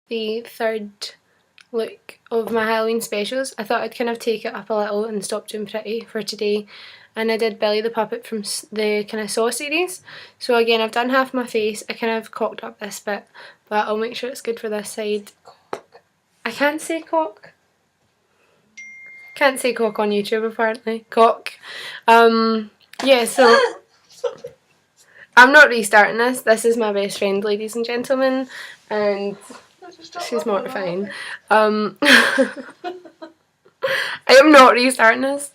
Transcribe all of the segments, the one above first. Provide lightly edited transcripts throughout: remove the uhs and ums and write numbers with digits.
The third look of my Halloween specials. I thought I'd kind of take it up a little and stop doing pretty for today, and I did Billy the Puppet from the kind of Saw series. So again, I've done half my face. I kind of cocked up this bit, but I'll make sure it's good for this side. I can't say cock. Can't say cock on YouTube apparently. Cock. Yeah, so I'm not restarting this. This is my best friend, ladies and gentlemen, and she's mortifying. I am not restarting this.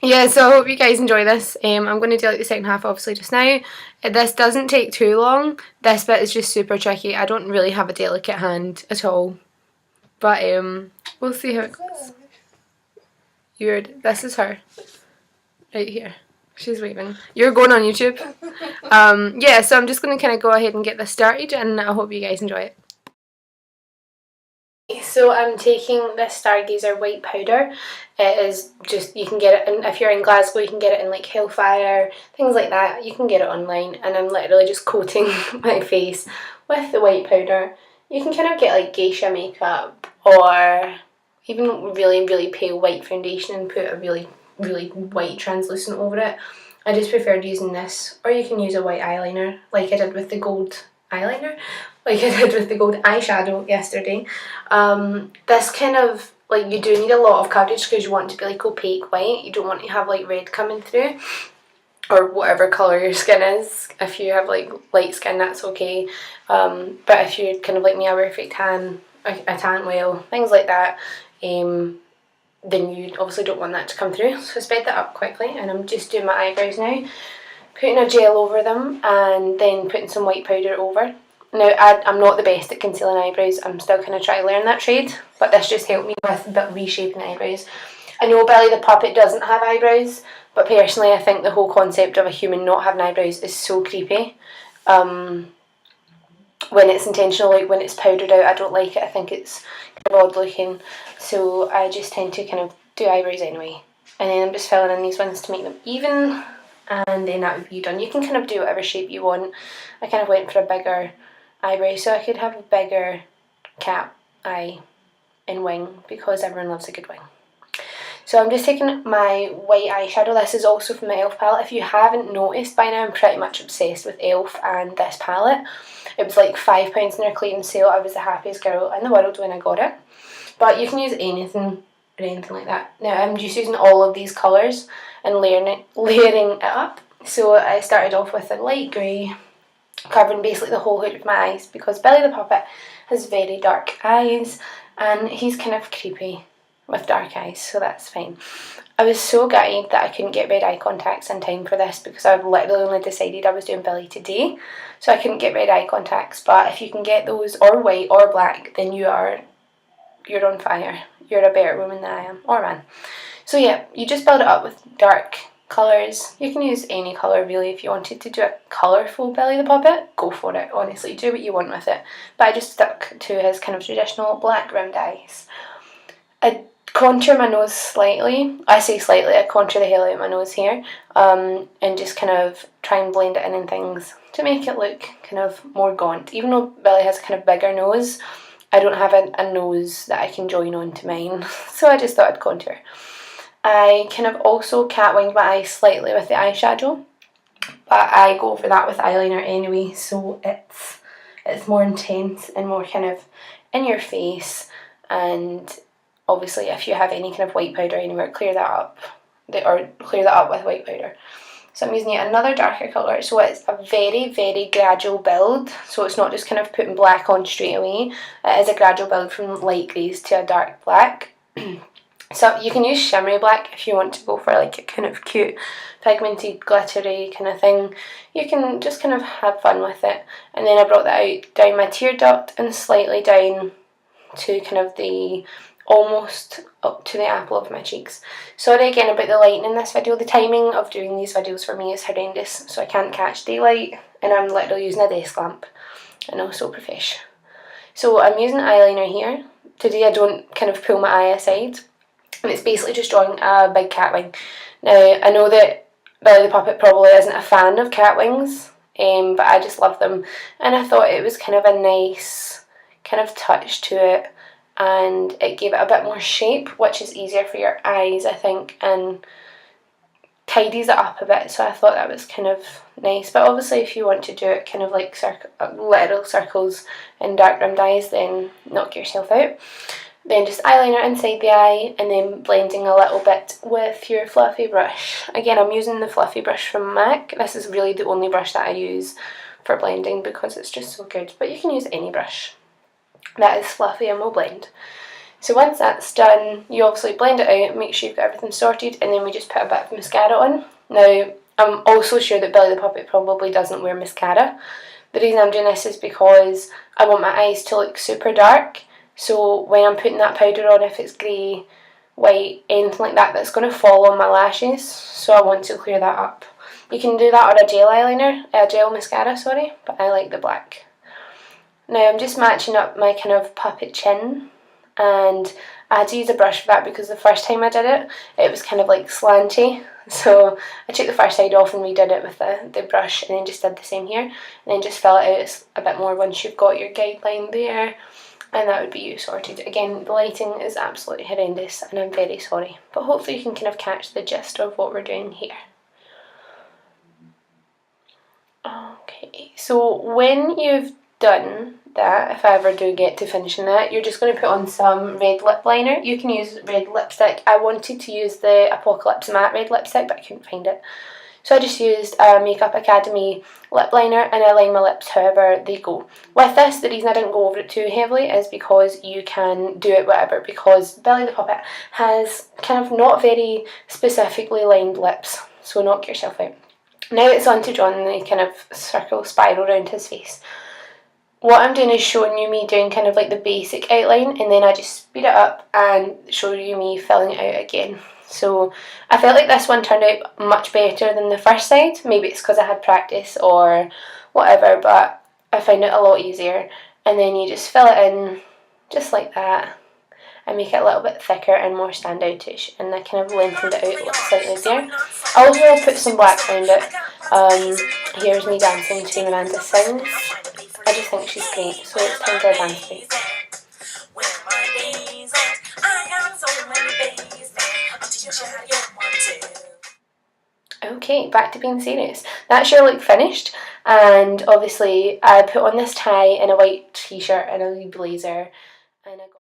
Yeah, so I hope you guys enjoy this. I'm going to do like the second half obviously just now. This doesn't take too long. This bit is just super tricky. I don't really have a delicate hand at all. But we'll see how it goes. This is her. Right here. She's waving. You're going on YouTube. Yeah, so I'm just going to kind of go ahead and get this started, and I hope you guys enjoy it. So I'm taking this Stargazer white powder. It is just, you can get it, and if you're in Glasgow you can get it in like Hellfire, things like that. You can get it online, and I'm literally just coating my face with the white powder. You can kind of get like geisha makeup or even really, really pale white foundation and put a really, really white translucent over it. I just preferred using this, or you can use a white eyeliner like I did with the gold eyeliner, like I did with the gold eyeshadow yesterday. This kind of, like, you do need a lot of coverage because you want it to be like opaque white. You don't want to have like red coming through, or whatever colour your skin is. If you have like light skin, that's okay, but if you're kind of like me, a perfect tan, a tan whale, things like that, then you obviously don't want that to come through. So I sped that up quickly, and I'm just doing my eyebrows now, putting a gel over them and then putting some white powder over. Now, I'm not the best at concealing eyebrows. I'm still kind of trying to learn that trade, but this just helped me with a bit reshaping eyebrows. I know Billy the Puppet doesn't have eyebrows, but personally I think the whole concept of a human not having eyebrows is so creepy. When it's intentional, like when it's powdered out, I don't like it. I think it's kind of odd looking, so I just tend to kind of do eyebrows anyway. And then I'm just filling in these ones to make them even, and then that would be done. You can kind of do whatever shape you want. I kind of went for a bigger eyebrow so I could have a bigger cat eye and wing, because everyone loves a good wing. So I'm just taking my white eyeshadow. This is also from the e.l.f. palette. If you haven't noticed by now, I'm pretty much obsessed with e.l.f. and this palette. It was like £5 in their clearance sale. I was the happiest girl in the world when I got it. But you can use anything or anything like that. Now I'm just using all of these colours and layering it up. So I started off with a light grey, covering basically the whole hood of my eyes, because Billy the Puppet has very dark eyes and he's kind of creepy with dark eyes, so that's fine. I was so gutted that I couldn't get red eye contacts in time for this, because I've literally only decided I was doing Billy today, so I couldn't get red eye contacts. But if you can get those, or white or black, then you're on fire. You're a better woman than I am, or man. So yeah, you just build it up with dark colours. You can use any colour really. If you wanted to do a colourful Billy the Puppet, go for it, honestly, do what you want with it. But I just stuck to his kind of traditional black rimmed eyes. I contour my nose slightly. I say slightly, I contour the hell out of my nose here, and just kind of try and blend it in and things to make it look kind of more gaunt. Even though Billy has a kind of bigger nose, I don't have a nose that I can join on to mine, so I just thought I'd contour. I kind of also cat winged my eyes slightly with the eyeshadow, but I go for that with eyeliner anyway, so it's more intense and more kind of in your face. And obviously if you have any kind of white powder anywhere, clear that up with white powder. So I'm using yet another darker colour, so it's a very, very gradual build, so it's not just kind of putting black on straight away. It is a gradual build from light greys to a dark black. So you can use shimmery black if you want to go for like a kind of cute pigmented glittery kind of thing. You can just kind of have fun with it. And then I brought that out down my tear duct and slightly down to kind of the almost up to the apple of my cheeks. Sorry again about the lighting in this video. The timing of doing these videos for me is horrendous, so I can't catch daylight, and I'm literally using a desk lamp. I know, so profesh. So I'm using eyeliner here. Today I don't kind of pull my eye aside, and it's basically just drawing a big cat wing. Now I know that Billy the Puppet probably isn't a fan of cat wings, but I just love them, and I thought it was kind of a nice kind of touch to it, and it gave it a bit more shape, which is easier for your eyes, I think, and tidies it up a bit, so I thought that was kind of nice. But obviously if you want to do it kind of like literal circles in dark rimmed eyes, then knock yourself out. Then just eyeliner inside the eye, and then blending a little bit with your fluffy brush. Again, I'm using the fluffy brush from MAC. This is really the only brush that I use for blending because it's just so good, but you can use any brush that is fluffy and will blend. So once that's done, you obviously blend it out, make sure you've got everything sorted, and then we just put a bit of mascara on. Now, I'm also sure that Billy the Puppet probably doesn't wear mascara. The reason I'm doing this is because I want my eyes to look super dark, so when I'm putting that powder on, if it's grey, white, anything like that, that's going to fall on my lashes, so I want to clear that up. You can do that on a gel mascara, sorry, but I like the black. Now I'm just matching up my kind of puppet chin, and I had to use a brush for that because the first time I did it, it was kind of like slanty. So I took the first side off and redid it with the brush, and then just did the same here. And then just fill it out a bit more once you've got your guideline there. And that would be you sorted. Again, the lighting is absolutely horrendous and I'm very sorry. But hopefully you can kind of catch the gist of what we're doing here. Okay, so when you've done that, if I ever do get to finishing that, you're just going to put on some red lip liner. You can use red lipstick. I wanted to use the Apocalypse matte red lipstick, but I couldn't find it. So I just used a Makeup Academy lip liner, and I line my lips however they go. With this, the reason I didn't go over it too heavily is because you can do it whatever, because Billy the Puppet has kind of not very specifically lined lips, so knock yourself out. Now it's on to drawing the kind of circle spiral around his face. What I'm doing is showing you me doing kind of like the basic outline, and then I just speed it up and show you me filling it out again. So I felt like this one turned out much better than the first side. Maybe it's because I had practice or whatever, but I found it a lot easier. And then you just fill it in just like that and make it a little bit thicker and more standoutish, and I kind of lengthened it out slightly there. I also will put some black around it. Here's me dancing to Miranda Sings. I just think she's great, so it's time for a dance break. Okay, back to being serious. That's your look finished, and obviously I put on this tie and a white t-shirt and a wee blazer, and I got